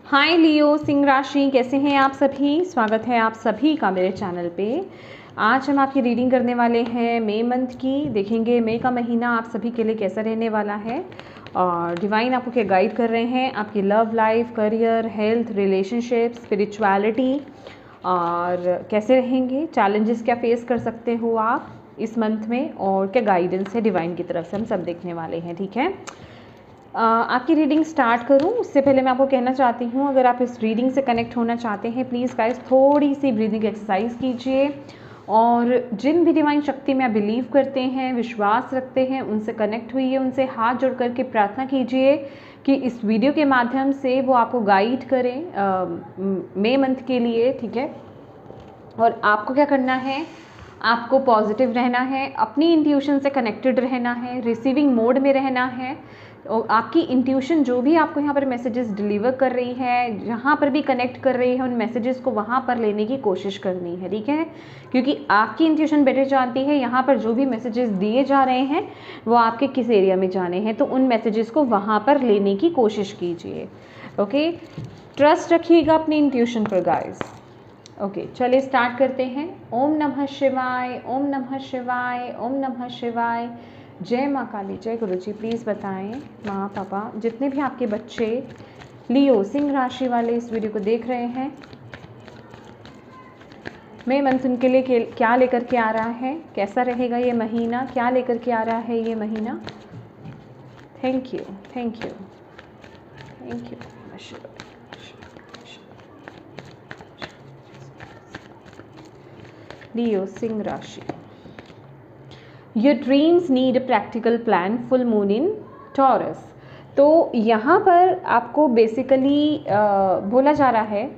हाय लियो सिंह राशि, कैसे हैं आप सभी। स्वागत है आप सभी का मेरे चैनल पे। आज हम आपकी रीडिंग करने वाले हैं मई मंथ की। देखेंगे मई का महीना आप सभी के लिए कैसा रहने वाला है और डिवाइन आपको क्या गाइड कर रहे हैं आपकी love life, career, health, relationship, spirituality और कैसे रहेंगे, चैलेंजेस क्या फेस कर सकते हो आप इस मंथ में और क्या गाइडेंस है डिवाइन की तरफ से, हम सब देखने वाले हैं। ठीक है, आपकी रीडिंग स्टार्ट करूं उससे पहले मैं आपको कहना चाहती हूं, अगर आप इस रीडिंग से कनेक्ट होना चाहते हैं प्लीज़ गाइस थोड़ी सी ब्रीदिंग एक्सरसाइज कीजिए और जिन भी डिवाइन शक्ति में आप बिलीव करते हैं, विश्वास रखते हैं, उनसे कनेक्ट हुई है, उनसे हाथ जोड़ करके प्रार्थना कीजिए कि इस वीडियो के माध्यम से वो आपको गाइड करें मई मंथ के लिए। ठीक है, और आपको क्या करना है, आपको पॉजिटिव रहना है, अपनी इंट्यूशन से कनेक्टेड रहना है, रिसीविंग मोड में रहना है। और आपकी इंट्यूशन जो भी आपको यहाँ पर मैसेजेस डिलीवर कर रही है, जहाँ पर भी कनेक्ट कर रही है, उन मैसेजेस को वहाँ पर लेने की कोशिश करनी है। ठीक है, क्योंकि आपकी इंट्यूशन बेटर जानती है यहाँ पर जो भी मैसेजेस दिए जा रहे हैं वो आपके किस एरिया में जाने हैं, तो उन मैसेजेस को वहाँ पर लेने की कोशिश कीजिए। ओके, ट्रस्ट रखिएगा अपनी इंट्यूशन पर गाइस। ओके, चलिए स्टार्ट करते हैं। ओम नमः शिवाय, ओम नमः शिवाय, ओम नमः शिवाय। जय माँ काली, जय गुरुजी। प्लीज़ बताएं माँ पापा, जितने भी आपके बच्चे लियो सिंह राशि वाले इस वीडियो को देख रहे हैं, मई मंथ उनके लिए क्या लेकर के आ रहा है, कैसा रहेगा ये महीना, क्या लेकर के आ रहा है ये महीना। Thank you, thank you, thank you. Leo सिंह राशि, your dreams need a practical plan, full moon in Taurus. तो यहाँ पर आपको बेसिकली बोला जा रहा है,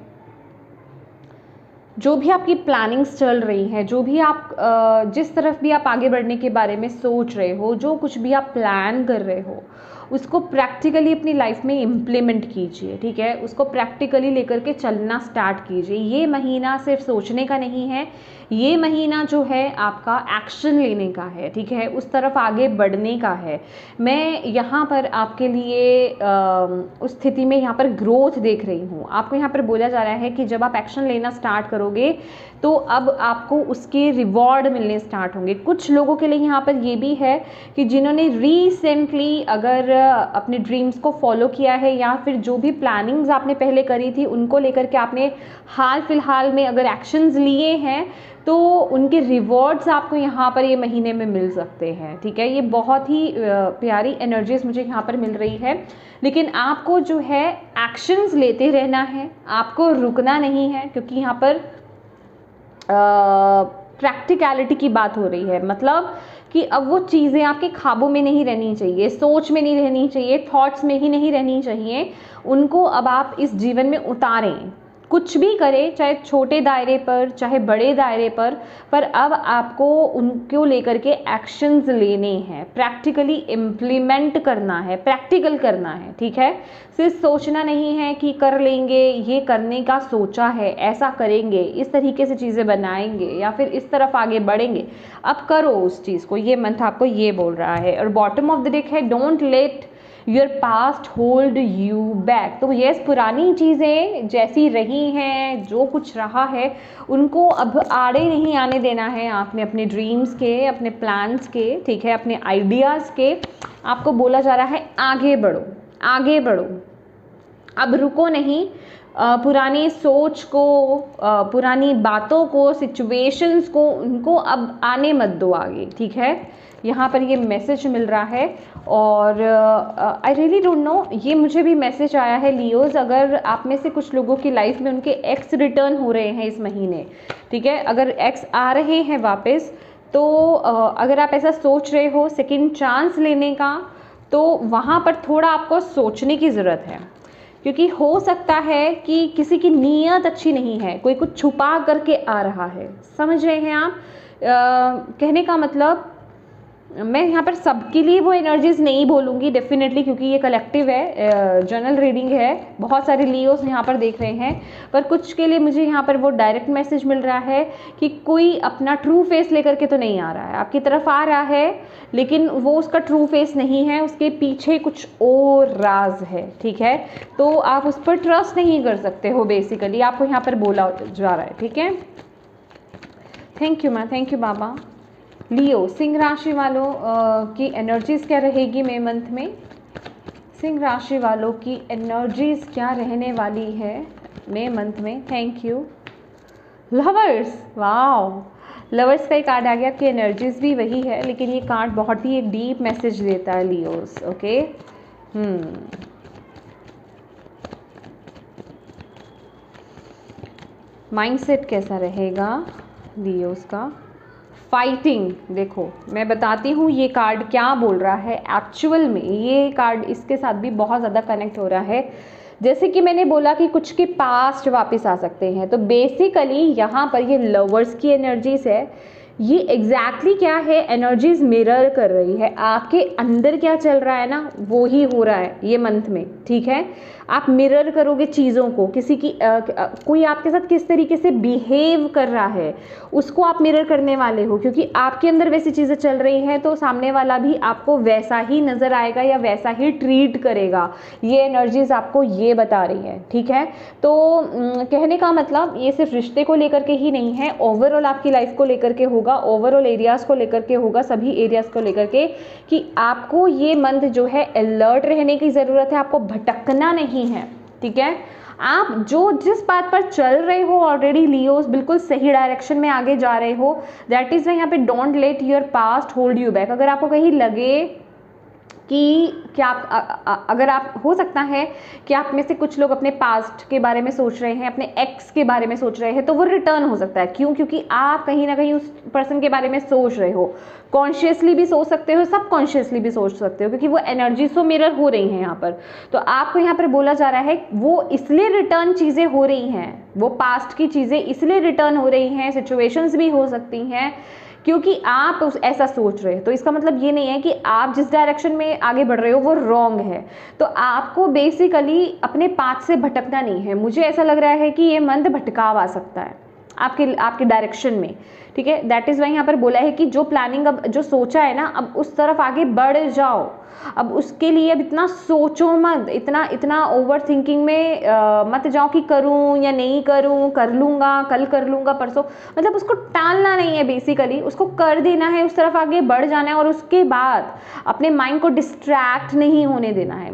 जो भी आपकी प्लानिंग्स चल रही हैं, जो भी आप जिस तरफ भी आप आगे बढ़ने के बारे में सोच रहे हो, जो कुछ भी आप प्लान कर रहे हो, उसको प्रैक्टिकली अपनी लाइफ में इम्प्लीमेंट कीजिए। ठीक है, उसको प्रैक्टिकली लेकर के चलना स्टार्ट कीजिए। ये महीना सिर्फ सोचने का नहीं है, ये महीना जो है आपका एक्शन लेने का है। ठीक है, उस तरफ आगे बढ़ने का है। मैं यहाँ पर आपके लिए उस स्थिति में यहाँ पर ग्रोथ देख रही हूँ। आपको यहाँ पर बोला जा रहा है कि जब आप एक्शन लेना स्टार्ट करोगे तो अब आपको उसके रिवॉर्ड मिलने स्टार्ट होंगे। कुछ लोगों के लिए यहाँ पर ये भी है कि जिन्होंने रिसेंटली अगर अपने ड्रीम्स को फॉलो किया है या फिर जो भी प्लानिंग्स आपने पहले करी थी उनको लेकर के आपने हाल फिलहाल में अगर एक्शंस लिए हैं तो उनके रिवॉर्ड्स आपको यहाँ पर ये महीने में मिल सकते हैं। ठीक है, ये बहुत ही प्यारी एनर्जीज मुझे यहाँ पर मिल रही है। लेकिन आपको जो है एक्शंस लेते रहना है, आपको रुकना नहीं है, क्योंकि यहाँ पर प्रैक्टिकलिटी की बात हो रही है। मतलब कि अब वो चीज़ें आपके ख्वाबों में नहीं रहनी चाहिए, सोच में नहीं रहनी चाहिए, थॉट्स में ही नहीं रहनी चाहिए, उनको अब आप इस जीवन में उतारें। कुछ भी करें, चाहे छोटे दायरे पर चाहे बड़े दायरे पर अब आपको उनको लेकर के एक्शंस लेने हैं, प्रैक्टिकली इम्प्लीमेंट करना है, प्रैक्टिकल करना है। ठीक है, सिर्फ सोचना नहीं है कि कर लेंगे, ये करने का सोचा है, ऐसा करेंगे, इस तरीके से चीज़ें बनाएंगे या फिर इस तरफ आगे बढ़ेंगे। अब करो उस चीज़ को, ये मंथ आपको ये बोल रहा है। और बॉटम ऑफ द डेक है, don't let your past hold you back. तो यस, पुरानी चीज़ें जैसी रही हैं, जो कुछ रहा है, उनको अब आड़े नहीं आने देना है आपने, अपने ड्रीम्स के, अपने प्लान्स के, ठीक है, अपने आइडियाज़ के। आपको बोला जा रहा है आगे बढ़ो, आगे बढ़ो, अब रुको नहीं। पुरानी सोच को, पुरानी बातों को, सिचुएशंस को, उनको अब आने मत दो आगे। ठीक है, यहाँ पर ये मैसेज मिल रहा है। और आई रियली डोंट नो, ये मुझे भी मैसेज आया है लियोज, अगर आप में से कुछ लोगों की लाइफ में उनके एक्स रिटर्न हो रहे हैं इस महीने। ठीक है, अगर एक्स आ रहे हैं वापस, तो अगर आप ऐसा सोच रहे हो सेकंड चांस लेने का, तो वहाँ पर थोड़ा आपको सोचने की ज़रूरत है, क्योंकि हो सकता है कि किसी की नीयत अच्छी नहीं है, कोई कुछ छुपा करके आ रहा है। समझ रहे हैं आप? कहने का मतलब मैं यहाँ पर सबके लिए वो एनर्जीज़ नहीं बोलूँगी डेफिनेटली, क्योंकि ये कलेक्टिव है, जनरल रीडिंग है, बहुत सारे लियोस यहाँ पर देख रहे हैं, पर कुछ के लिए मुझे यहाँ पर वो डायरेक्ट मैसेज मिल रहा है कि कोई अपना ट्रू फेस लेकर के तो नहीं आ रहा है, आपकी तरफ आ रहा है लेकिन वो उसका ट्रू फेस नहीं है, उसके पीछे कुछ और राज है, ठीक है। तो आप उस पर ट्रस्ट नहीं कर सकते हो, बेसिकली आपको यहाँ पर बोला जा रहा है, ठीक है। Thank you ma'am, thank you बाबा। लियो, सिंह राशि वालों की एनर्जीज़ क्या रहेगी मई मंथ में? सिंह राशि वालों की एनर्जीज़ क्या रहने वाली है मई मंथ में? Thank you. Lovers, wow, lovers का एक कार्ड आ गया। आपकी एनर्जीज़ भी वही है, लेकिन ये कार्ड बहुत ही एक डीप मैसेज देता है लियोस, ओके। माइंडसेट कैसा रहेगा लियोस का? फाइटिंग, देखो मैं बताती हूँ ये कार्ड क्या बोल रहा है एक्चुअल में। ये कार्ड इसके साथ भी बहुत ज़्यादा कनेक्ट हो रहा है। जैसे कि मैंने बोला कि कुछ के पास्ट वापस आ सकते हैं, तो बेसिकली यहाँ पर ये लवर्स की एनर्जीज है। ये एग्जैक्टली क्या है, एनर्जीज मिरर कर रही है आपके अंदर क्या चल रहा है ना, वो ही हो रहा है ये मंथ में, ठीक है। आप मिरर करोगे चीज़ों को, किसी की कोई आपके साथ किस तरीके से बिहेव कर रहा है उसको आप मिरर करने वाले हो, क्योंकि आपके अंदर वैसी चीज़ें चल रही हैं तो सामने वाला भी आपको वैसा ही नज़र आएगा या वैसा ही ट्रीट करेगा। ये एनर्जीज आपको ये बता रही है, ठीक है। तो कहने का मतलब ये सिर्फ रिश्ते को लेकर के ही नहीं है, ओवरऑल आपकी लाइफ को लेकर के होगा, ओवरऑल एरियाज़ को लेकर के होगा, सभी एरियाज़ को लेकर के, कि आपको ये मंथ जो है अलर्ट रहने की ज़रूरत है, आपको भटकना नहीं है, ठीक है। आप जो जिस बात पर चल रहे हो ऑलरेडी लियोस, बिल्कुल सही डायरेक्शन में आगे जा रहे हो। दैट इज़ यहाँ पे don't let your past hold you back. अगर आपको कहीं लगे कि क्या आप अगर आप हो सकता है कि आप में से कुछ लोग अपने पास्ट के बारे में सोच रहे हैं, अपने एक्स के बारे में सोच रहे हैं, तो वो रिटर्न हो सकता है। क्यों? क्योंकि आप कहीं ना कहीं उस पर्सन के बारे में सोच रहे हो। कॉन्शियसली भी सोच सकते हो, सब कॉन्शियसली भी सोच सकते हो, क्योंकि वो एनर्जी सो मिरर हो रही हैं यहाँ पर। तो आपको यहाँ पर बोला जा रहा है वो इसलिए रिटर्न चीज़ें हो रही हैं, वो पास्ट की चीज़ें इसलिए रिटर्न हो रही हैं, सिचुएशंस भी हो सकती हैं क्योंकि आप ऐसा सोच रहे हो। तो इसका मतलब ये नहीं है कि आप जिस डायरेक्शन में आगे बढ़ रहे हो वो रॉन्ग है। तो आपको बेसिकली अपने पाथ से भटकना नहीं है। मुझे ऐसा लग रहा है कि ये मंथ भटकाव आ सकता है आपके डायरेक्शन में, ठीक है। दैट इज़ वाई यहाँ पर बोला है कि जो प्लानिंग अब जो सोचा है ना, अब उस तरफ आगे बढ़ जाओ। अब उसके लिए अब इतना सोचो मत, इतना ओवर थिंकिंग में मत जाओ कि करूं या नहीं करूं, कर लूँगा, कल कर लूँगा, परसों, मतलब उसको टालना नहीं है, बेसिकली उसको कर देना है, उस तरफ आगे बढ़ जाना है। और उसके बाद अपने माइंड को डिस्ट्रैक्ट नहीं होने देना है,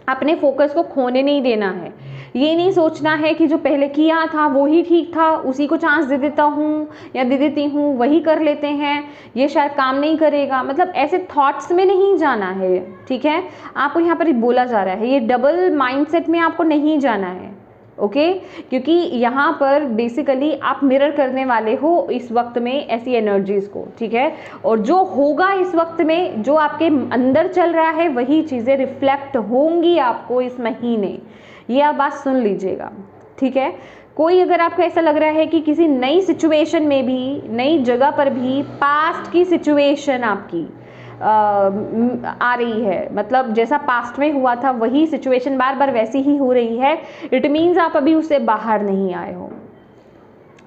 अपने फोकस को खोने नहीं देना है। ये नहीं सोचना है कि जो पहले किया था वो ही ठीक था, उसी को चांस दे देता हूँ या दे देती हूँ, वही कर लेते हैं, ये शायद काम नहीं करेगा, मतलब ऐसे थॉट्स में नहीं जाना है, ठीक है। आपको यहाँ पर बोला जा रहा है ये डबल माइंडसेट में आपको नहीं जाना है, ओके। क्योंकि यहाँ पर बेसिकली आप मिरर करने वाले हो इस वक्त में ऐसी एनर्जीज़ को, ठीक है। और जो होगा इस वक्त में, जो आपके अंदर चल रहा है, वही चीज़ें रिफ्लेक्ट होंगी आपको इस महीने। ये आप बात सुन लीजिएगा, ठीक है। कोई अगर आपको ऐसा लग रहा है कि किसी नई सिचुएशन में भी, नई जगह पर भी पास्ट की सिचुएशन आपकी आ रही है, मतलब जैसा पास्ट में हुआ था वही सिचुएशन बार बार वैसी ही हो रही है, इट मीन्स आप अभी उससे बाहर नहीं आए हो।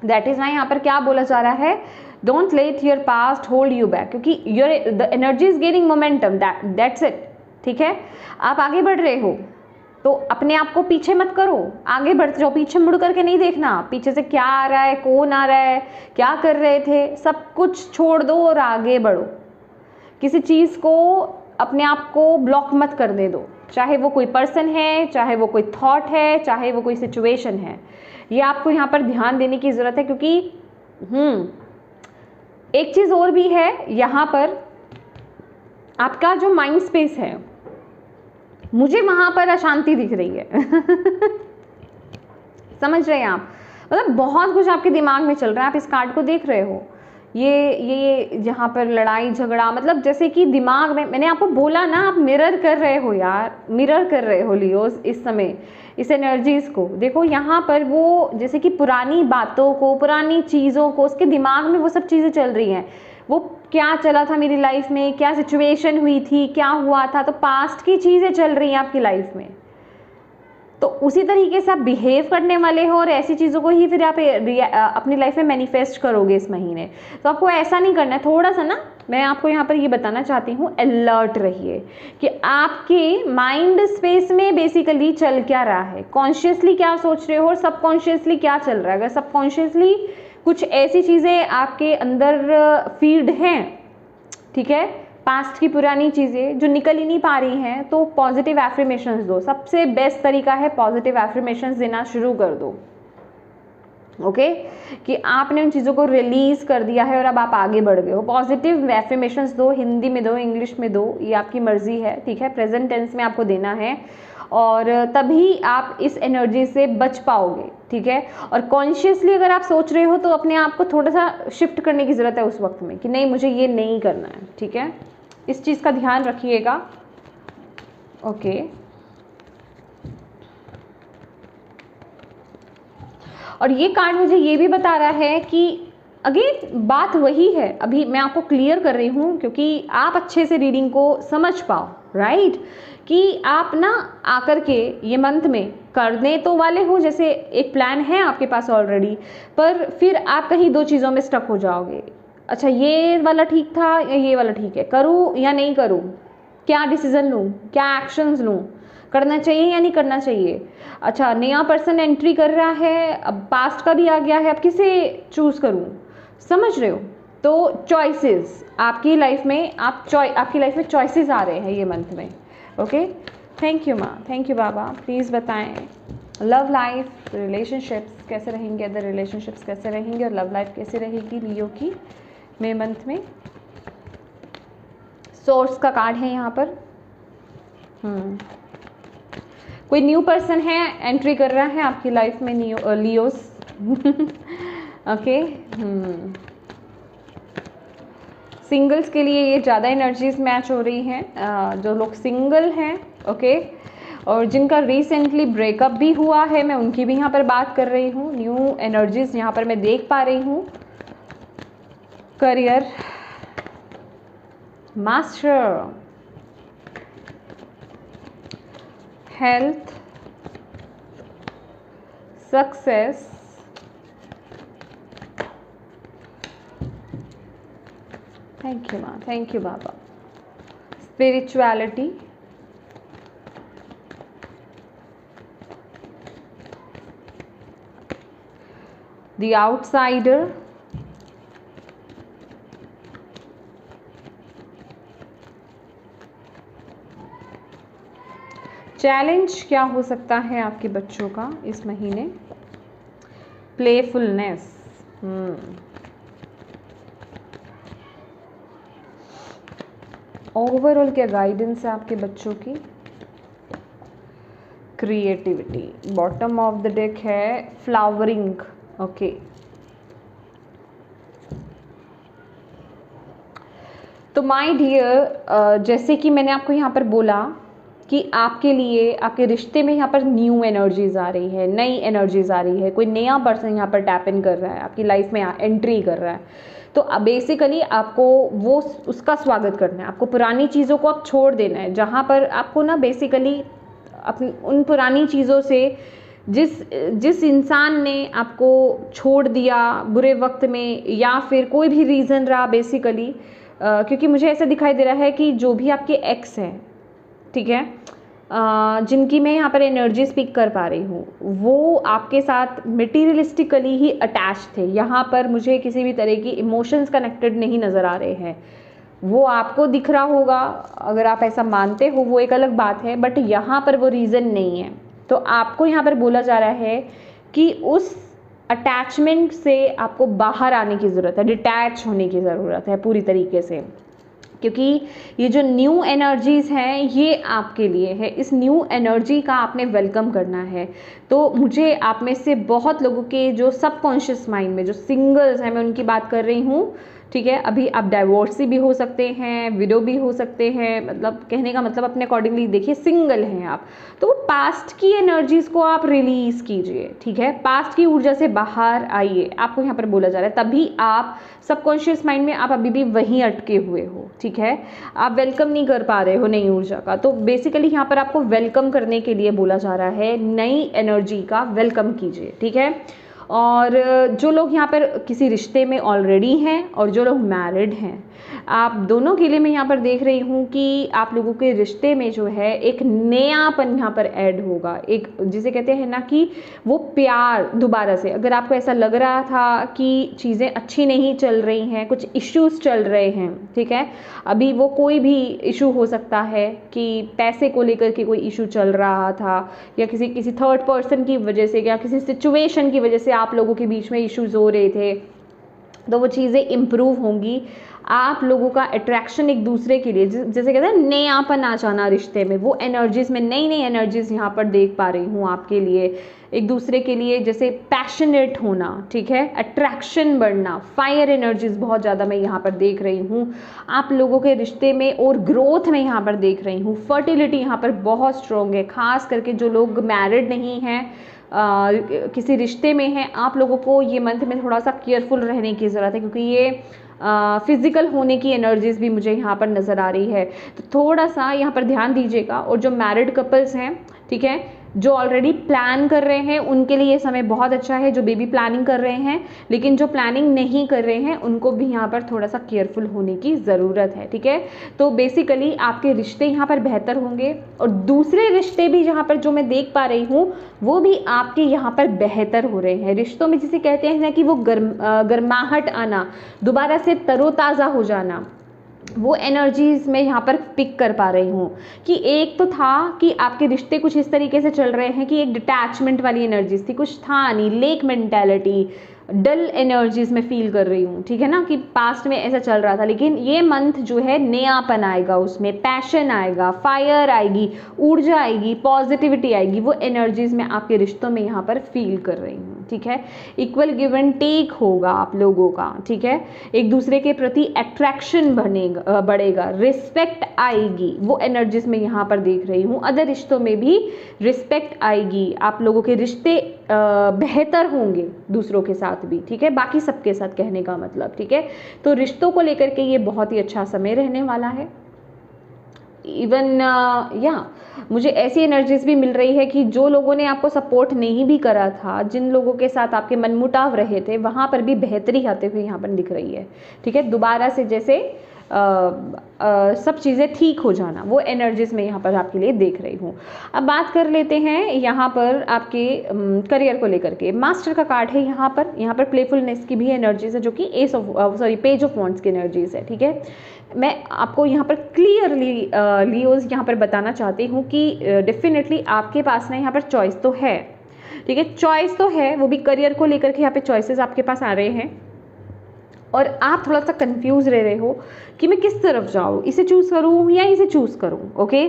दैट इज़ वाई यहाँ पर क्या बोला जा रहा है, don't let your past hold you back, क्योंकि your the energy is gaining momentum, that's it, ठीक है। आप आगे बढ़ रहे हो तो अपने आप को पीछे मत करो, आगे बढ़ते जाओ, पीछे मुड़ करके नहीं देखना, पीछे से क्या आ रहा है, कौन आ रहा है, क्या कर रहे थे, सब कुछ छोड़ दो और आगे बढ़ो। किसी चीज़ को अपने आप को ब्लॉक मत करने दो, चाहे वो कोई पर्सन है, चाहे वो कोई थॉट है, चाहे वो कोई सिचुएशन है। ये आपको यहाँ पर ध्यान देने की ज़रूरत है, क्योंकि एक चीज़ और भी है यहाँ पर, आपका जो माइंड स्पेस है, मुझे वहाँ पर अशांति दिख रही है समझ रहे हैं आप, मतलब बहुत कुछ आपके दिमाग में चल रहा है। आप इस कार्ड को देख रहे हो, ये यहाँ पर लड़ाई झगड़ा, मतलब जैसे कि दिमाग में, मैंने आपको बोला ना, आप मिरर कर रहे हो यार, मिरर कर रहे हो लियोस इस समय इस एनर्जीज़ को। देखो यहाँ पर वो जैसे कि पुरानी बातों को, पुरानी चीज़ों को, उसके दिमाग में वो सब चीज़ें चल रही हैं, वो क्या चला था मेरी लाइफ में, क्या सिचुएशन हुई थी, क्या हुआ था, तो पास्ट की चीज़ें चल रही हैं आपकी लाइफ में, तो उसी तरीके से आप बिहेव करने वाले हो और ऐसी चीज़ों को ही फिर आप अपनी लाइफ में मैनिफेस्ट करोगे इस महीने। तो आपको ऐसा नहीं करना है, थोड़ा सा ना मैं आपको यहाँ पर ये बताना चाहती हूँ, अलर्ट रहिए कि आपके माइंड स्पेस में बेसिकली चल क्या रहा है, कॉन्शियसली क्या सोच रहे हो और सबकॉन्शियसली क्या चल रहा है। अगर सबकॉन्शियसली कुछ ऐसी चीज़ें आपके अंदर फीड हैं, ठीक है, पास्ट की पुरानी चीज़ें जो निकल ही नहीं पा रही हैं, तो पॉजिटिव एफर्मेशंस दो। सबसे बेस्ट तरीका है पॉजिटिव एफर्मेशंस देना शुरू कर दो, ओके, कि आपने उन चीज़ों को रिलीज़ कर दिया है और अब आप आगे बढ़ गए हो। पॉजिटिव एफर्मेशंस दो, हिंदी में दो, इंग्लिश में दो, ये आपकी मर्जी है, ठीक है, प्रेजेंट टेंस में आपको देना है और तभी आप इस एनर्जी से बच पाओगे, ठीक है। और कॉन्शियसली अगर आप सोच रहे हो तो अपने आप को थोड़ा सा शिफ्ट करने की ज़रूरत है उस वक्त में कि नहीं, मुझे ये नहीं करना है, ठीक है, इस चीज़ का ध्यान रखिएगा, ओके। और ये कार्ड मुझे ये भी बता रहा है कि अगेन बात वही है, अभी मैं आपको क्लियर कर रही हूँ क्योंकि आप अच्छे से रीडिंग को समझ पाओ, राइट, कि आप ना आकर के ये मंथ में करने तो वाले हो, जैसे एक प्लान है आपके पास ऑलरेडी, पर फिर आप कहीं दो चीज़ों में स्टक हो जाओगे। अच्छा, ये वाला ठीक था या ये वाला ठीक है, करूँ या नहीं करूँ, क्या डिसीज़न लूँ, क्या एक्शंस लूँ, करना चाहिए या नहीं करना चाहिए। अच्छा, नया पर्सन एंट्री कर रहा है, अब पास्ट का भी आ गया है, अब किसे चूज़ करूँ, समझ रहे हो। तो चॉइसेस आपकी लाइफ में, आपकी लाइफ में चॉइसेस आ रहे हैं ये मंथ में, ओके। थैंक यू माँ, थैंक यू बाबा। प्लीज़ बताएं लव लाइफ, रिलेशनशिप्स कैसे रहेंगे, अदर रिलेशनशिप्स कैसे रहेंगे और लव लाइफ कैसे रहेगी लियो की मई मंथ में। सोर्स का कार्ड है यहाँ पर। कोई न्यू पर्सन है, एंट्री कर रहा है आपकी लाइफ में, लियोस ओके। सिंगल्स के लिए ये ज़्यादा एनर्जीज मैच हो रही हैं, जो लोग सिंगल हैं, ओके, और जिनका रिसेंटली ब्रेकअप भी हुआ है, मैं उनकी भी यहाँ पर बात कर रही हूँ। न्यू एनर्जीज यहाँ पर मैं देख पा रही हूँ। Career, master, health, success, thank you माँ, थैंक यू बाबा, स्पिरिचुअलिटी, द आउटसाइडर, चैलेंज क्या हो सकता है आपके बच्चों का इस महीने, प्लेफुलनेस, ओवरऑल क्या गाइडेंस है आपके बच्चों की, creativity, bottom of the deck है फ्लावरिंग, ओके। तो माय डियर, जैसे कि मैंने आपको यहाँ पर बोला कि आपके लिए आपके रिश्ते में यहाँ पर न्यू एनर्जीज आ रही है, नई एनर्जीज आ रही है, कोई नया पर्सन यहाँ पर टैप इन कर रहा है, आपकी लाइफ में एंट्री कर रहा है। तो बेसिकली आपको वो उसका स्वागत करना है, आपको पुरानी चीज़ों को आप छोड़ देना है, जहाँ पर आपको ना बेसिकली अपनी उन पुरानी चीज़ों से जिस इंसान ने आपको छोड़ दिया बुरे वक्त में या फिर कोई भी रीज़न रहा बेसिकली, क्योंकि मुझे ऐसा दिखाई दे रहा है कि जो भी आपके एक्स हैं, ठीक है, जिनकी मैं यहाँ पर एनर्जी स्पीक कर पा रही हूँ, वो आपके साथ मटेरियलिस्टिकली ही अटैच थे। यहाँ पर मुझे किसी भी तरह की इमोशंस कनेक्टेड नहीं नज़र आ रहे हैं। वो आपको दिख रहा होगा, अगर आप ऐसा मानते हो वो एक अलग बात है, बट यहाँ पर वो रीज़न नहीं है। तो आपको यहाँ पर बोला जा रहा है कि उस अटैचमेंट से आपको बाहर आने की ज़रूरत है, डिटैच होने की ज़रूरत है पूरी तरीके से, क्योंकि ये जो न्यू एनर्जीज़ हैं ये आपके लिए है। इस न्यू एनर्जी का आपने वेलकम करना है। तो मुझे आप में से बहुत लोगों के जो सबकॉन्शियस माइंड में जो सिंगल्स हैं, मैं उनकी बात कर रही हूँ, ठीक है। अभी आप डाइवोर्सी भी हो सकते हैं, विडो भी हो सकते हैं, मतलब कहने का मतलब अपने अकॉर्डिंगली देखिए सिंगल हैं आप, तो पास्ट की एनर्जीज़ को आप रिलीज़ कीजिए, ठीक है। पास्ट की ऊर्जा से बाहर आइए, आपको यहाँ पर बोला जा रहा है। तभी आप सबकॉन्शियस माइंड में आप अभी भी वहीं अटके हुए हो, ठीक है। आप वेलकम नहीं कर पा रहे हो नई ऊर्जा का, तो बेसिकली यहाँ पर आपको वेलकम करने के लिए बोला जा रहा है, नई एनर्जी का वेलकम कीजिए, ठीक है। और जो लोग यहाँ पर किसी रिश्ते में ऑलरेडी हैं और जो लोग मैरिड हैं, आप दोनों के लिए मैं यहाँ पर देख रही हूँ कि आप लोगों के रिश्ते में जो है एक नयापन यहाँ पर ऐड होगा, एक जिसे कहते हैं ना कि वो प्यार दोबारा से। अगर आपको ऐसा लग रहा था कि चीज़ें अच्छी नहीं चल रही हैं, कुछ इश्यूज चल रहे हैं, ठीक है, अभी वो कोई भी इशू हो सकता है कि पैसे को लेकर के कोई इशू चल रहा था, या किसी थर्ड पर्सन की वजह से, या किसी सिचुएशन की वजह से आप लोगों के बीच में इश्यूज हो रहे थे, तो वो चीज़ें इम्प्रूव होंगी। आप लोगों का अट्रैक्शन एक दूसरे के लिए, जैसे कहते हैं नयापन आ जाना रिश्ते में, वो एनर्जीज़ में नई नई एनर्जीज़ यहाँ पर देख पा रही हूँ आपके लिए, एक दूसरे के लिए जैसे पैशनेट होना, ठीक है, अट्रैक्शन बढ़ना, फायर एनर्जीज़ बहुत ज़्यादा मैं यहाँ पर देख रही हूँ आप लोगों के रिश्ते में, और ग्रोथ में यहाँ पर देख रही हूँ। फर्टिलिटी यहाँ पर बहुत स्ट्रॉन्ग है, खास करके जो लोग मैरिड नहीं हैं, किसी रिश्ते में हैं, आप लोगों को ये मंथ में थोड़ा सा केयरफुल रहने की ज़रूरत है, क्योंकि ये फिज़िकल होने की एनर्जीज़ भी मुझे यहाँ पर नज़र आ रही है, तो थोड़ा सा यहाँ पर ध्यान दीजिएगा। और जो मैरिड कपल्स हैं, ठीक है, जो ऑलरेडी प्लान कर रहे हैं उनके लिए ये समय बहुत अच्छा है, जो बेबी प्लानिंग कर रहे हैं, लेकिन जो प्लानिंग नहीं कर रहे हैं उनको भी यहाँ पर थोड़ा सा केयरफुल होने की ज़रूरत है, ठीक है। तो बेसिकली आपके रिश्ते यहाँ पर बेहतर होंगे, और दूसरे रिश्ते भी यहाँ पर जो मैं देख पा रही हूँ वो भी आपके यहाँ पर बेहतर हो रहे हैं। रिश्तों में जिसे कहते हैं ना कि वो गर्माहट आना, दोबारा से तरोताज़ा हो जाना, वो एनर्जीज़ में यहाँ पर पिक कर पा रही हूँ। कि एक तो था कि आपके रिश्ते कुछ इस तरीके से चल रहे हैं कि एक डिटैचमेंट वाली एनर्जीज थी, कुछ था नहीं, लेक मेंटालिटी, डल एनर्जीज में फील कर रही हूँ, ठीक है ना, कि पास्ट में ऐसा चल रहा था। लेकिन ये मंथ जो है नयापन आएगा, उसमें पैशन आएगा, फायर आएगी, ऊर्जा आएगी, पॉजिटिविटी आएगी, वो एनर्जीज में आपके रिश्तों में यहाँ पर फील कर रही हूँ, ठीक है। इक्वल गिव एंड टेक होगा आप लोगों का, ठीक है। एक दूसरे के प्रति अट्रैक्शन बढ़ेगा, रिस्पेक्ट आएगी, वो एनर्जीज में यहाँ पर देख रही हूँ। अदर रिश्तों में भी रिस्पेक्ट आएगी, आप लोगों के रिश्ते बेहतर होंगे दूसरों के साथ भी, ठीक है, बाकी सबके साथ कहने का मतलब, ठीक है। तो रिश्तों को लेकर के ये बहुत ही अच्छा समय रहने वाला है। इवन मुझे ऐसी एनर्जीज भी मिल रही है कि जो लोगों ने आपको सपोर्ट नहीं भी करा था, जिन लोगों के साथ आपके मनमुटाव रहे थे, वहाँ पर भी बेहतरी आते हुए यहाँ पर दिख रही है, ठीक है। दोबारा से जैसे सब चीज़ें ठीक हो जाना, वो एनर्जीज में यहाँ पर आपके लिए देख रही हूँ। अब बात कर लेते हैं यहाँ पर आपके करियर को लेकर के। मास्टर का कार्ड है यहाँ पर प्लेफुलनेस की भी एनर्जीज है, जो कि पेज ऑफ वॉन्ड्स की एनर्जीज है, ठीक है। मैं आपको यहाँ पर क्लियरली लियोज यहाँ पर बताना चाहती हूँ कि डेफिनेटली आपके पास ना यहाँ पर चॉइस तो है, ठीक है, चॉइस तो है, वो भी करियर को लेकर के यहाँ पे चॉइसेस आपके पास आ रहे हैं, और आप थोड़ा सा कंफ्यूज रह रहे हो कि मैं किस तरफ जाऊँ, इसे चूज़ करूँ या इसे चूज़ करूँ, ओके।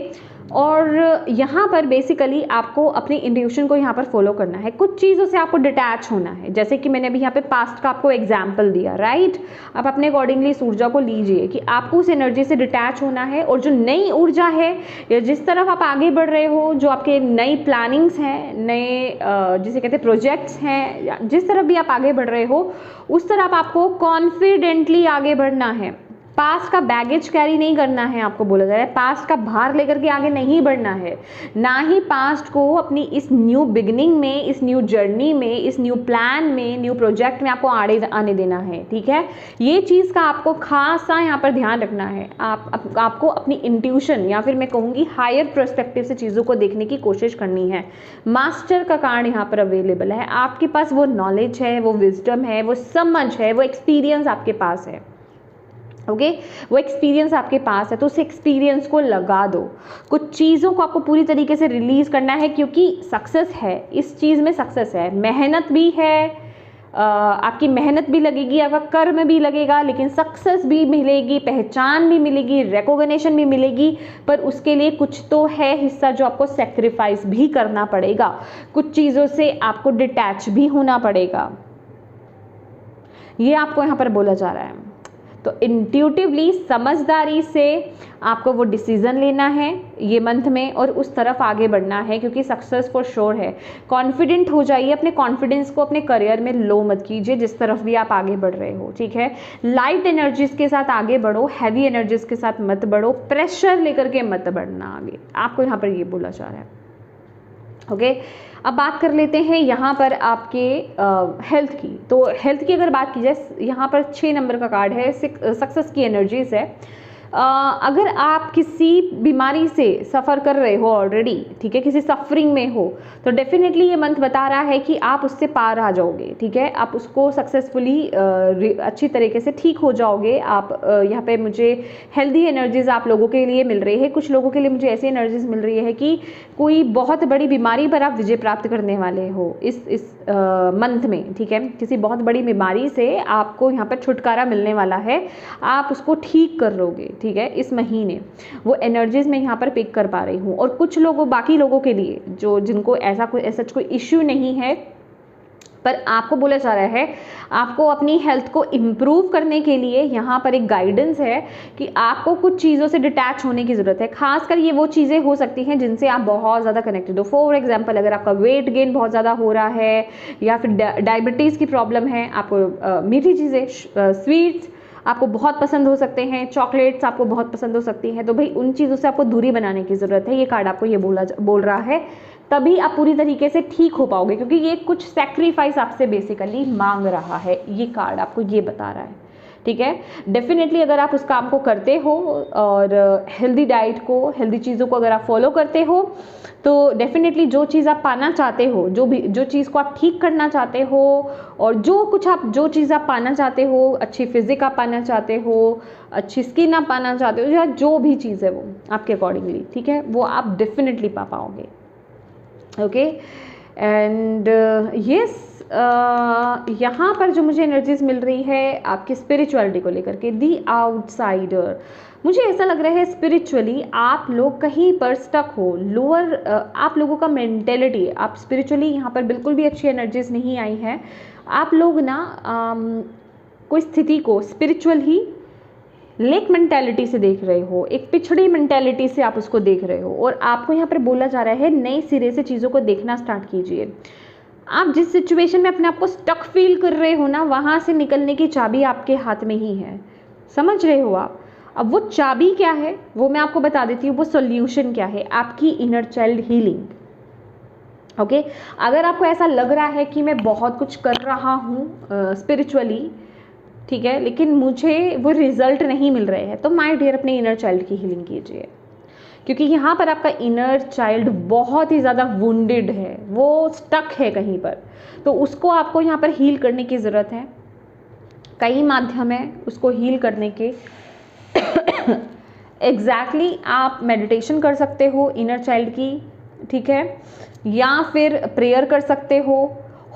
और यहाँ पर बेसिकली आपको अपनी इंट्यूशन को यहाँ पर फॉलो करना है, कुछ चीज़ों से आपको डिटैच होना है, जैसे कि मैंने अभी यहाँ पे पास्ट का आपको एग्जाम्पल दिया, राइट। आप अपने अकॉर्डिंगली इस ऊर्जा को लीजिए कि आपको उस एनर्जी से डिटैच होना है, और जो नई ऊर्जा है या जिस तरफ आप आगे बढ़ रहे हो, जो आपके नई प्लानिंग्स हैं, नए जिसे कहते हैं प्रोजेक्ट्स हैं, या जिस तरफ भी आप आगे बढ़ रहे हो उस तरफ आपको कॉन्फिडेंटली आगे बढ़ना है। पास्ट का बैगेज कैरी नहीं करना है, आपको बोला जा रहा है, पास्ट का भार लेकर के आगे नहीं बढ़ना है, ना ही पास्ट को अपनी इस न्यू बिगिनिंग में, इस न्यू जर्नी में, इस न्यू प्लान में, न्यू प्रोजेक्ट में आपको आड़े आने देना है, ठीक है। ये चीज़ का आपको खासा यहाँ पर ध्यान रखना है। आपको अपनी इंट्यूशन या फिर मैं कहूँगी हायर पर्सपेक्टिव से चीज़ों को देखने की कोशिश करनी है। मास्टर का कार्ड यहाँ पर अवेलेबल है, आपके पास वो नॉलेज है, वो विजडम है, वो समझ है, वो एक्सपीरियंस आपके पास है, ओके वो एक्सपीरियंस आपके पास है, तो उस एक्सपीरियंस को लगा दो। कुछ चीज़ों को आपको पूरी तरीके से रिलीज़ करना है, क्योंकि सक्सेस है, इस चीज़ में सक्सेस है, मेहनत भी है, आपकी मेहनत भी लगेगी, आपका कर्म भी लगेगा, लेकिन सक्सेस भी मिलेगी, पहचान भी मिलेगी, रिकॉग्निशन भी मिलेगी, पर उसके लिए कुछ तो है हिस्सा जो आपको सेक्रीफाइस भी करना पड़ेगा, कुछ चीज़ों से आपको डिटैच भी होना पड़ेगा, ये आपको यहाँ पर बोला जा रहा है। तो इंट्यूटिवली, समझदारी से आपको वो डिसीज़न लेना है ये मंथ में और उस तरफ आगे बढ़ना है, क्योंकि सक्सेस फॉर श्योर है। कॉन्फिडेंट हो जाइए, अपने कॉन्फिडेंस को अपने करियर में लो मत कीजिए जिस तरफ भी आप आगे बढ़ रहे हो, ठीक है। लाइट एनर्जीज के साथ आगे बढ़ो, हैवी एनर्जीज के साथ मत बढ़ो, प्रेशर लेकर के मत बढ़ना आगे, आपको यहाँ पर ये बोला जा रहा है। ओके, अब बात कर लेते हैं यहाँ पर आपके हेल्थ की। तो हेल्थ की अगर बात की जाए, यहाँ पर 6 नंबर का कार्ड है, सक्सेस की एनर्जीज है। अगर आप किसी बीमारी से सफ़र कर रहे हो ऑलरेडी, ठीक है, किसी सफरिंग में हो, तो डेफिनेटली ये मंथ बता रहा है कि आप उससे पार आ जाओगे, ठीक है। आप उसको सक्सेसफुली अच्छी तरीके से ठीक हो जाओगे। आप यहाँ पे मुझे हेल्दी एनर्जीज आप लोगों के लिए मिल रही है। कुछ लोगों के लिए मुझे ऐसी एनर्जीज मिल रही है कि कोई बहुत बड़ी बीमारी पर आप विजय प्राप्त करने वाले हो इस मंथ में, ठीक है। किसी बहुत बड़ी बीमारी से आपको यहाँ पर छुटकारा मिलने वाला है, आप उसको ठीक कर लोगे, ठीक है, इस महीने। वो एनर्जीज मैं यहाँ पर पिक कर पा रही हूँ। और कुछ लोगों, बाकी लोगों के लिए जो जिनको ऐसा कोई इश्यू नहीं है, पर आपको बोला जा रहा है आपको अपनी हेल्थ को इम्प्रूव करने के लिए यहाँ पर एक गाइडेंस है कि आपको कुछ चीज़ों से डिटैच होने की ज़रूरत है। खासकर ये वो चीज़ें हो सकती हैं जिनसे आप बहुत ज़्यादा कनेक्टेड हो। फॉर एग्जांपल, अगर आपका वेट गेन बहुत ज़्यादा हो रहा है, या फिर डायबिटीज़ की प्रॉब्लम है, आपको मीठी चीज़ें, स्वीट्स आपको बहुत पसंद हो सकते हैं, चॉकलेट्स आपको बहुत पसंद हो सकती हैं, तो भाई उन चीज़ों से आपको दूरी बनाने की ज़रूरत है। ये कार्ड आपको ये बोल रहा है, तभी आप पूरी तरीके से ठीक हो पाओगे, क्योंकि ये कुछ सैक्रिफाइस आपसे बेसिकली मांग रहा है। ये कार्ड आपको ये बता रहा है, ठीक है। डेफिनेटली अगर आप उस काम को करते हो और हेल्दी डाइट को, हेल्दी चीज़ों को अगर आप फॉलो करते हो, तो डेफिनेटली जो चीज़ आप पाना चाहते हो, जो चीज़ को आप ठीक करना चाहते हो, और जो चीज़ आप पाना चाहते हो, अच्छी फिजिक आप पाना चाहते हो, अच्छी स्किन आप पाना चाहते हो, या जो भी चीज़ है वो आपके अकॉर्डिंगली, ठीक है, वो आप डेफिनेटली पा पाओगे। ओके, एंड यस, यहाँ पर जो मुझे एनर्जीज मिल रही है आपकी स्पिरिचुअलिटी को लेकर के, दी आउटसाइडर, मुझे ऐसा लग रहा है स्पिरिचुअली आप लोग कहीं पर स्टक हो, लोअर आप लोगों का मेंटेलिटी, आप स्पिरिचुअली यहाँ पर बिल्कुल भी अच्छी एनर्जीज नहीं आई है। आप लोग ना कोई स्थिति को स्पिरिचुअल ही लेक मेंटेलिटी से देख रहे हो, एक पिछड़ी मेंटेलिटी से आप उसको देख रहे हो, और आपको यहाँ पर बोला जा रहा है नए सिरे से चीज़ों को देखना स्टार्ट कीजिए। आप जिस सिचुएशन में अपने आप को स्टक फील कर रहे हो ना, वहाँ से निकलने की चाबी आपके हाथ में ही है, समझ रहे हो आप। अब वो चाबी क्या है वो मैं आपको बता देती हूँ, वो सॉल्यूशन क्या है, आपकी इनर चाइल्ड हीलिंग। ओके, अगर आपको ऐसा लग रहा है कि मैं बहुत कुछ कर रहा हूँ स्पिरिचुअली, ठीक है, लेकिन मुझे वो रिजल्ट नहीं मिल रहे हैं, तो माय डियर अपने इनर चाइल्ड की हीलिंग कीजिए, क्योंकि यहाँ पर आपका इनर चाइल्ड बहुत ही ज़्यादा वुंडेड है, वो स्टक है कहीं पर, तो उसको आपको यहाँ पर हील करने की ज़रूरत है। कई माध्यम है उसको हील करने के। एग्जैक्टली आप मेडिटेशन कर सकते हो इनर चाइल्ड की, ठीक है, या फिर प्रेयर कर सकते हो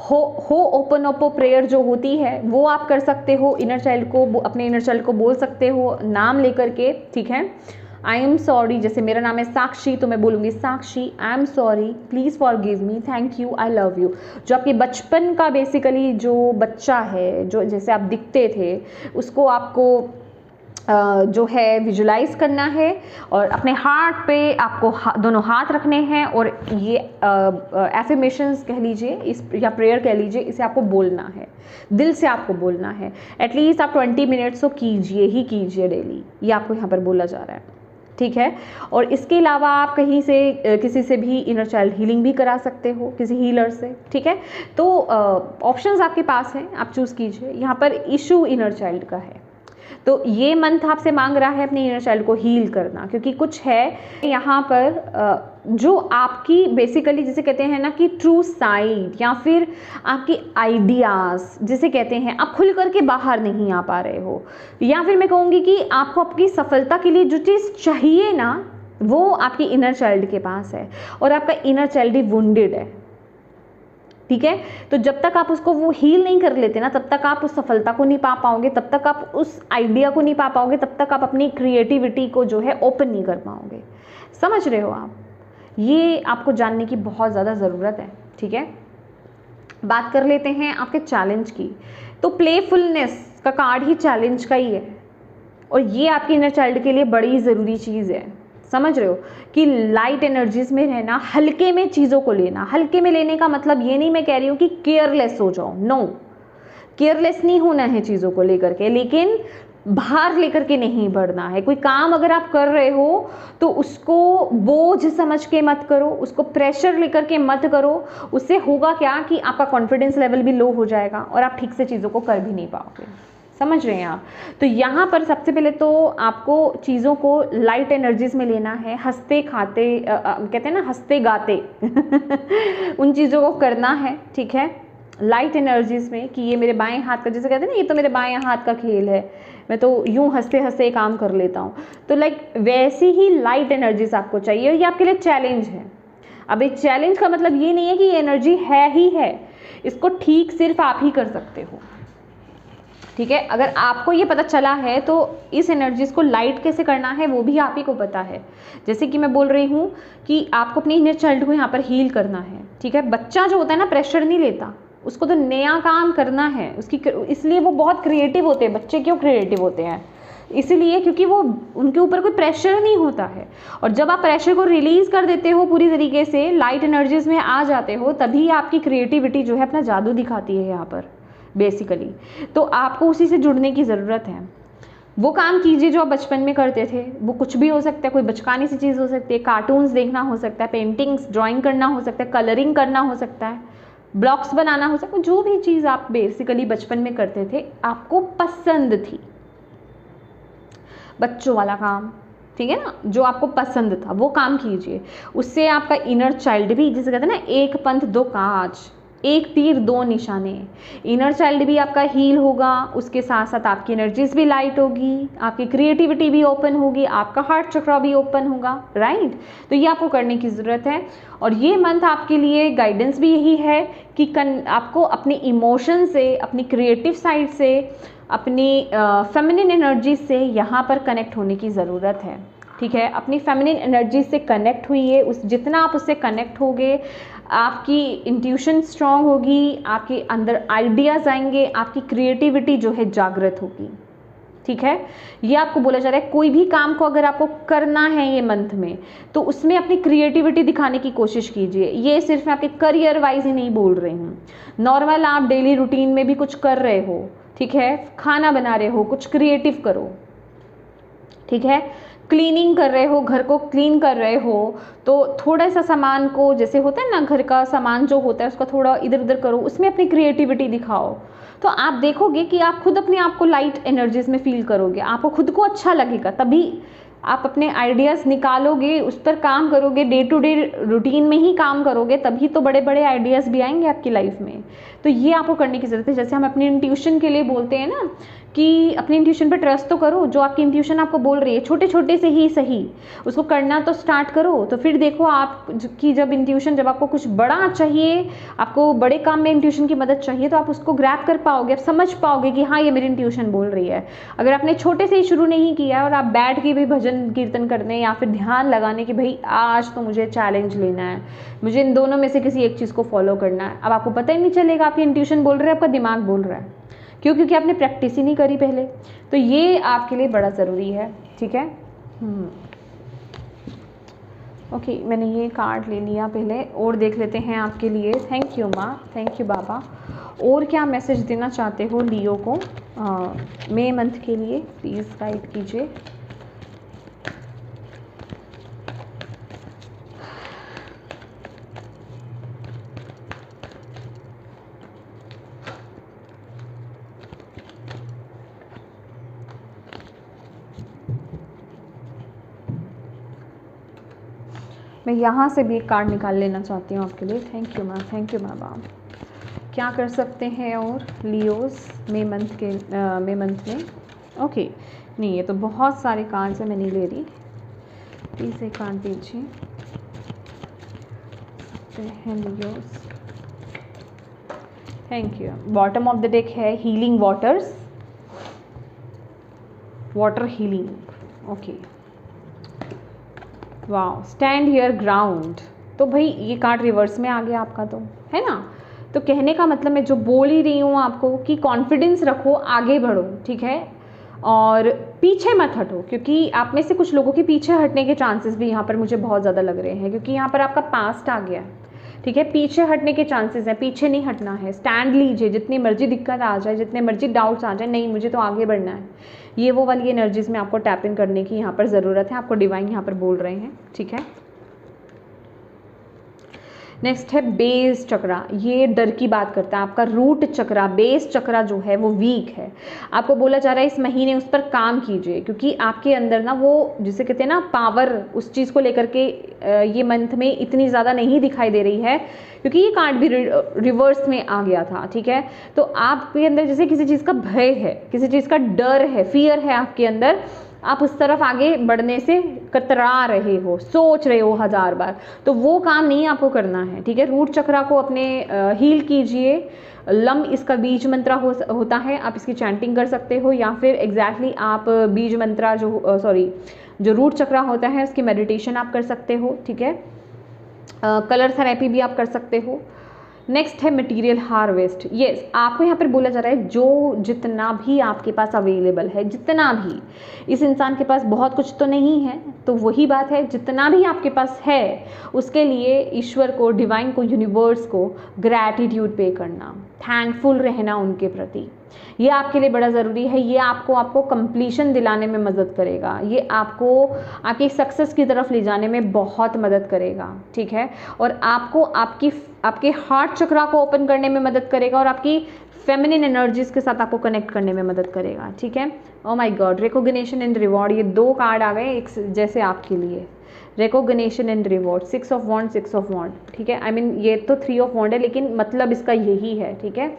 ओपन ओपो प्रेयर जो होती है वो आप कर सकते हो। इनर चाइल्ड को, अपने इनर चाइल्ड को बोल सकते हो नाम लेकर के, ठीक है। आई एम सॉरी, जैसे मेरा नाम है साक्षी, तो मैं बोलूँगी Sakshi, I am sorry, please forgive me, thank you, I love you. जो आपके बचपन का बेसिकली जो बच्चा है, जो जैसे आप दिखते थे, उसको आपको जो है विजुलाइज करना है, और अपने हार्ट पे आपको दोनों हाथ रखने हैं, और ये एफर्मेशंस कह लीजिए इस, या प्रेयर कह लीजिए, इसे आपको बोलना है, दिल से आपको बोलना है। एटलीस्ट आप 20 मिनट्स तो कीजिए ही कीजिए डेली, ये आपको यहाँ पर बोला जा रहा है, ठीक है। और इसके अलावा आप कहीं से किसी से भी इनर चाइल्ड हीलिंग भी करा सकते हो, किसी हीलर से, ठीक है। तो ऑप्शंस आपके पास हैं, आप चूज़ कीजिए। यहाँ पर इशू इनर चाइल्ड का है, तो ये मंथ आपसे मांग रहा है अपने इनर चाइल्ड को हील करना, क्योंकि कुछ है यहाँ पर जो आपकी बेसिकली जिसे कहते हैं ना कि ट्रू साइड, या फिर आपके आइडियाज़ जिसे कहते हैं, आप खुल करके बाहर नहीं आ पा रहे हो, या फिर मैं कहूँगी कि आपको आपकी सफलता के लिए जो चीज़ चाहिए ना, वो आपकी इनर चाइल्ड के पास है, और आपका इनर चाइल्ड ही वुंडेड है, ठीक है। तो जब तक आप उसको वो हील नहीं कर लेते ना, तब तक आप उस सफलता को नहीं पा पाओगे, तब तक आप उस आइडिया को नहीं पा पाओगे, तब तक आप अपनी क्रिएटिविटी को जो है ओपन नहीं कर पाओगे। समझ रहे हो आप, ये आपको जानने की बहुत ज़्यादा ज़रूरत है, ठीक है। बात कर लेते हैं आपके चैलेंज की। तो प्लेफुलनेस का कार्ड ही चैलेंज का ही है, और ये आपके इनर चाइल्ड के लिए बड़ी ज़रूरी चीज़ है। समझ रहे हो कि लाइट एनर्जीज़ में रहना, हल्के में चीज़ों को लेना। हल्के में लेने का मतलब ये नहीं मैं कह रही हूँ कि केयरलेस हो जाओ, नो, केयरलेस नहीं होना है चीज़ों को लेकर के, लेकिन बाहर लेकर के नहीं बढ़ना है। कोई काम अगर आप कर रहे हो तो उसको बोझ समझ के मत करो, उसको प्रेशर लेकर के मत करो। उससे होगा क्या कि आपका कॉन्फिडेंस लेवल भी लो हो जाएगा और आप ठीक से चीज़ों को कर भी नहीं पाओगे। समझ रहे हैं आप? तो यहाँ पर सबसे पहले तो आपको चीज़ों को लाइट एनर्जीज में लेना है, हंसते खाते कहते हैं ना हंसते गाते उन चीज़ों को करना है, ठीक है, लाइट एनर्जीज में। कि ये मेरे बाएं हाथ का, जैसे कहते हैं ना ये तो मेरे बाएं हाथ का खेल है, मैं तो यूं हंसते हंसते काम कर लेता हूँ। तो लाइक वैसी ही लाइट एनर्जीज आपको चाहिए और ये आपके लिए चैलेंज है। अब एक चैलेंज का मतलब ये नहीं है कि ये एनर्जी है ही है, इसको ठीक सिर्फ आप ही कर सकते हो, ठीक है। अगर आपको ये पता चला है तो इस एनर्जीज को लाइट कैसे करना है वो भी आप ही को पता है। जैसे कि मैं बोल रही हूँ कि आपको अपने इनर चाइल्ड को यहाँ पर हील करना है, ठीक है। बच्चा जो होता है ना प्रेशर नहीं लेता, उसको तो नया काम करना है उसकी, इसलिए वो बहुत क्रिएटिव होते हैं। बच्चे क्यों क्रिएटिव होते हैं? इसीलिए क्योंकि वो उनके ऊपर कोई प्रेशर नहीं होता है। और जब आप प्रेशर को रिलीज़ कर देते हो पूरी तरीके से, लाइट एनर्जीज में आ जाते हो, तभी आपकी क्रिएटिविटी जो है अपना जादू दिखाती है यहाँ पर बेसिकली। तो आपको उसी से जुड़ने की ज़रूरत है। वो काम कीजिए जो आप बचपन में करते थे, वो कुछ भी हो सकता है, कोई बचकानी सी चीज़ हो सकती है, कार्टून्स देखना हो सकता है, पेंटिंग्स ड्राइंग करना हो सकता है, कलरिंग करना हो सकता है, ब्लॉक्स बनाना हो सकता है, जो भी चीज़ आप बेसिकली बचपन में करते थे आपको पसंद थी, बच्चों वाला काम, ठीक है ना, जो आपको पसंद था वो काम कीजिए। उससे आपका इनर चाइल्ड भी, जिसे कहते हैं ना एक पंथ दो काज, एक तीर दो निशाने, इनर चाइल्ड भी आपका हील होगा, उसके साथ साथ आपकी एनर्जीज भी लाइट होगी, आपकी क्रिएटिविटी भी ओपन होगी, आपका हार्ट चक्रा भी ओपन होगा, राइट। तो ये आपको करने की ज़रूरत है। और ये मंथ आपके लिए गाइडेंस भी यही है कि आपको अपने इमोशन से, अपनी क्रिएटिव साइड से, अपनी फेमिनिन एनर्जी से यहाँ पर कनेक्ट होने की ज़रूरत है, ठीक है। अपनी फेमिनिन एनर्जी से कनेक्ट हुई है, उस जितना आप उससे कनेक्ट होगे आपकी इंट्यूशन स्ट्रांग होगी, आपके अंदर आइडियाज़ आएंगे, आपकी क्रिएटिविटी जो है जागृत होगी, ठीक है। ये आपको बोला जा रहा है कोई भी काम को अगर आपको करना है ये मंथ में तो उसमें अपनी क्रिएटिविटी दिखाने की कोशिश कीजिए। ये सिर्फ मैं आपके करियर वाइज ही नहीं बोल रही हूँ, नॉर्मल आप डेली रूटीन में भी कुछ कर रहे हो, ठीक है, खाना बना रहे हो, कुछ क्रिएटिव करो, ठीक है, क्लीनिंग कर रहे हो, घर को क्लीन कर रहे हो तो थोड़ा सा सामान को, जैसे होता है ना घर का सामान जो होता है उसका थोड़ा इधर उधर करो, उसमें अपनी क्रिएटिविटी दिखाओ। तो आप देखोगे कि आप खुद अपने आप को लाइट एनर्जीज में फील करोगे, आपको खुद को अच्छा लगेगा, तभी आप अपने आइडियाज़ निकालोगे, उस पर काम करोगे, डे टू डे रूटीन में ही काम करोगे, तभी तो बड़े बड़े आइडियाज़ भी आएंगे आपकी लाइफ में। तो ये आपको करने की ज़रूरत है। जैसे हम अपनी इंट्यूशन के लिए बोलते हैं ना कि अपनी इंट्यूशन पे ट्रस्ट तो करो, जो आपकी इंट्यूशन आपको बोल रही है छोटे छोटे से ही सही उसको करना तो स्टार्ट करो। तो फिर देखो आप कि जब इंट्यूशन, जब आपको कुछ बड़ा चाहिए, आपको बड़े काम में इंट्यूशन की मदद चाहिए तो आप उसको ग्रैब कर पाओगे, आप समझ पाओगे कि हाँ ये मेरी इंट्यूशन बोल रही है। अगर आपने छोटे से ही शुरू नहीं किया और आप बैठ के भी भजन कीर्तन करने या फिर ध्यान लगाने कि भाई आज तो मुझे चैलेंज लेना है, मुझे इन दोनों में से किसी एक चीज़ को फॉलो करना है, अब आपको पता ही नहीं चलेगा आपकी इंट्यूशन बोल रहा है, आपका दिमाग बोल रहा है। क्यों? क्योंकि आपने प्रैक्टिस ही नहीं करी पहले। तो ये आपके लिए बड़ा ज़रूरी है, ठीक है। ओके, मैंने ये कार्ड ले लिया, पहले और देख लेते हैं आपके लिए। थैंक यू माँ, थैंक यू बाबा। और क्या मैसेज देना चाहते हो लियो को मई मंथ के लिए, प्लीज़ गाइड कीजिए। मैं यहाँ से भी एक कार्ड निकाल लेना चाहती हूँ आपके लिए। Thank you ma'am, thank you ma'am. आप क्या कर सकते हैं और लियोस मई मंथ में? ओके, नहीं ये तो बहुत सारे कार्ड्स हैं, मैं नहीं ले रही, प्लीज़ एक कार्ड दीजिए। Leos, thank you. Bottom of the deck है healing waters, water healing, okay. वाह, स्टैंड हियर ग्राउंड। तो भाई ये कार्ड रिवर्स में आ गया आपका, तो है ना। तो कहने का मतलब मैं जो बोल ही रही हूँ आपको कि कॉन्फिडेंस रखो, आगे बढ़ो, ठीक है। और पीछे मत हटो, क्योंकि आप में से कुछ लोगों के पीछे हटने के चांसेस भी यहाँ पर मुझे बहुत ज़्यादा लग रहे हैं, क्योंकि यहाँ पर आपका पास्ट आ गया, ठीक है। पीछे हटने के चांसेस हैं, पीछे नहीं हटना है, स्टैंड लीजिए, जितनी मर्जी दिक्कत आ जाए, जितने मर्जी डाउट्स आ जाए, नहीं मुझे तो आगे बढ़ना है, ये वो वाली एनर्जीज में आपको टैप इन करने की यहाँ पर ज़रूरत है, आपको डिवाइन यहाँ पर बोल रहे हैं, ठीक है। नेक्स्ट है बेस चक्रा, ये डर की बात करता है। आपका रूट चक्रा, बेस चक्रा जो है वो वीक है। आपको बोला जा रहा है इस महीने उस पर काम कीजिए, क्योंकि आपके अंदर ना वो जिसे कहते हैं ना पावर, उस चीज़ को लेकर के ये मंथ में इतनी ज़्यादा नहीं दिखाई दे रही है, क्योंकि ये कार्ड भी रिवर्स में आ गया था, ठीक है। तो आपके अंदर जैसे किसी चीज़ का भय है, किसी चीज़ का डर है, फियर है आपके अंदर, आप उस तरफ आगे बढ़ने से कतरा रहे हो, सोच रहे हो 1000 बार, तो वो काम नहीं आपको करना है, ठीक है। रूट चक्रा को अपने हील कीजिए। लम इसका बीज मंत्रा होता है, आप इसकी चैंटिंग कर सकते हो, या फिर एग्जैक्टली आप बीज मंत्रा जो रूट चक्रा होता है उसकी मेडिटेशन आप कर सकते हो, ठीक है। कलर थेरेपी भी आप कर सकते हो। नेक्स्ट है मटेरियल हार्वेस्ट। यस, आपको यहाँ पर बोला जा रहा है जो जितना भी आपके पास अवेलेबल है, जितना भी, इस इंसान के पास बहुत कुछ तो नहीं है, तो वही बात है, जितना भी आपके पास है उसके लिए ईश्वर को, डिवाइन को, यूनिवर्स को ग्रैटिट्यूड पे करना, थैंकफुल रहना उनके प्रति, ये आपके लिए बड़ा ज़रूरी है। ये आपको कंप्लीशन दिलाने में मदद करेगा, ये आपको आपकी सक्सेस की तरफ ले जाने में बहुत मदद करेगा, ठीक है। और आपको आपके हार्ट चक्रा को ओपन करने में मदद करेगा, और आपकी फेमिनिन एनर्जीज के साथ आपको कनेक्ट करने में मदद करेगा, ठीक है। Oh my God, recognition and reward, ये 2 कार्ड आ गए एक जैसे आपके लिए, recognition and reward, 6 of wand, 6 of wand, ठीक है। आई मीन ये तो 3 ऑफ वॉन्ड है, लेकिन मतलब इसका यही है, ठीक है।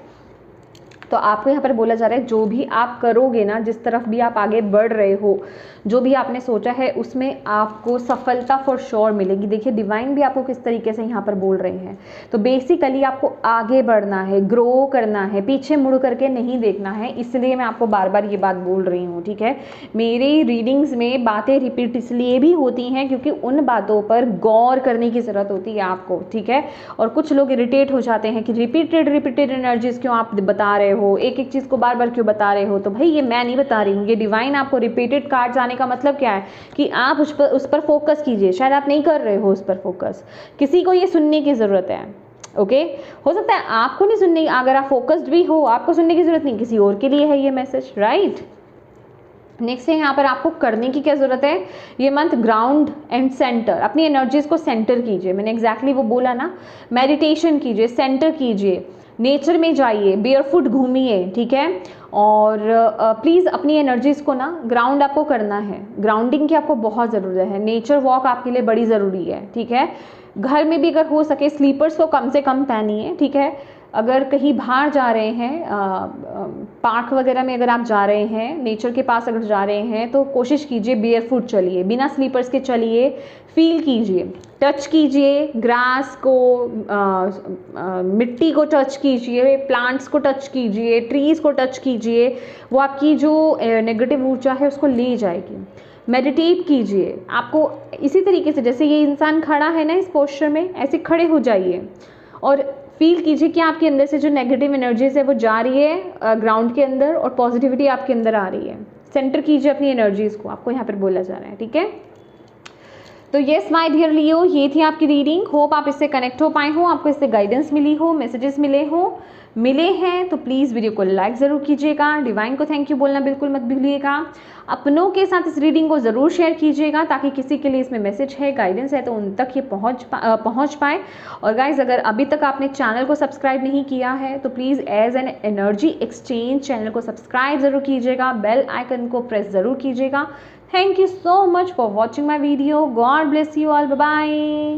तो आपको यहाँ पर बोला जा रहा है जो भी आप करोगे ना, जिस तरफ भी आप आगे बढ़ रहे हो, जो भी आपने सोचा है उसमें आपको सफलता फॉर श्योर मिलेगी। देखिए डिवाइन भी आपको किस तरीके से यहाँ पर बोल रहे हैं। तो बेसिकली आपको आगे बढ़ना है, ग्रो करना है, पीछे मुड़ करके नहीं देखना है, इसलिए मैं आपको बार बार ये बात बोल रही हूँ, ठीक है। मेरी रीडिंग्स में बातें रिपीट इसलिए भी होती हैं क्योंकि उन बातों पर गौर करने की ज़रूरत होती है आपको, ठीक है। और कुछ लोग इरिटेट हो जाते हैं कि रिपीटेड एनर्जीज क्यों आप बता रहे हो, एक एक चीज़ को बार बार क्यों बता रहे हो। तो भाई ये मैं नहीं बता रही हूँ, ये डिवाइन आपको रिपीटेड कार्ड्स आने का मतलब क्या है कि आप उस पर फोकस कीजिए। शायद आप नहीं कर रहे हो उस पर फोकस, किसी को ये सुनने की ज़रूरत है, ओके। हो सकता है आपको नहीं सुनने, अगर आप फोकस्ड भी हो आपको सुनने की ज़रूरत नहीं, किसी और के लिए है ये मैसेज, राइट। नेक्स्ट है यहाँ पर आपको करने की क्या ज़रूरत है, ये मंथ ग्राउंड एंड सेंटर, अपनी एनर्जीज को सेंटर कीजिए। मैंने एग्जैक्टली वो बोला ना, मेडिटेशन कीजिए, सेंटर कीजिए, नेचर में जाइए, बेयरफुट घूमिए, ठीक है। और प्लीज़ अपनी एनर्जीज़ को ना ग्राउंड आपको करना है, ग्राउंडिंग की आपको बहुत ज़रूरत है। नेचर वॉक आपके लिए बड़ी ज़रूरी है, ठीक है। घर में भी अगर हो सके स्लीपर्स को कम से कम पहनिए, ठीक है। अगर कहीं बाहर जा रहे हैं, पार्क वगैरह में अगर आप जा रहे हैं, नेचर के पास अगर जा रहे हैं, तो कोशिश कीजिए बेयरफुट चलिए, बिना स्लीपर्स के चलिए, फील कीजिए, टच कीजिए ग्रास को, मिट्टी को टच कीजिए, प्लांट्स को टच कीजिए, ट्रीज़ को टच कीजिए, वो आपकी जो नेगेटिव ऊर्जा है उसको ले जाएगी। मेडिटेट कीजिए, आपको इसी तरीके से जैसे ये इंसान खड़ा है ना इस पोस्चर में, ऐसे खड़े हो जाइए और फील कीजिए कि आपके अंदर से जो नेगेटिव एनर्जीज है वो जा रही है ग्राउंड के अंदर और पॉजिटिविटी आपके अंदर आ रही है। सेंटर कीजिए अपनी एनर्जीज को, आपको यहाँ पर बोला जा रहा है, ठीक है। तो येस माय डियर लियो, ये थी आपकी रीडिंग। होप आप इससे कनेक्ट हो पाए हो, आपको इससे गाइडेंस मिली हो, मैसेजेस मिले हैं तो प्लीज़ वीडियो को लाइक ज़रूर कीजिएगा। डिवाइन को थैंक यू बोलना बिल्कुल मत भूलिएगा। अपनों के साथ इस रीडिंग को ज़रूर शेयर कीजिएगा ताकि किसी के लिए इसमें मैसेज है, गाइडेंस है तो उन तक ये पहुंच पाए। और गाइज अगर अभी तक आपने चैनल को सब्सक्राइब नहीं किया है तो please as an energy exchange channel को सब्सक्राइब ज़रूर कीजिएगा, बेल आइकन को प्रेस ज़रूर कीजिएगा। Thank you so much for watching my video. God bless you all. Bye bye.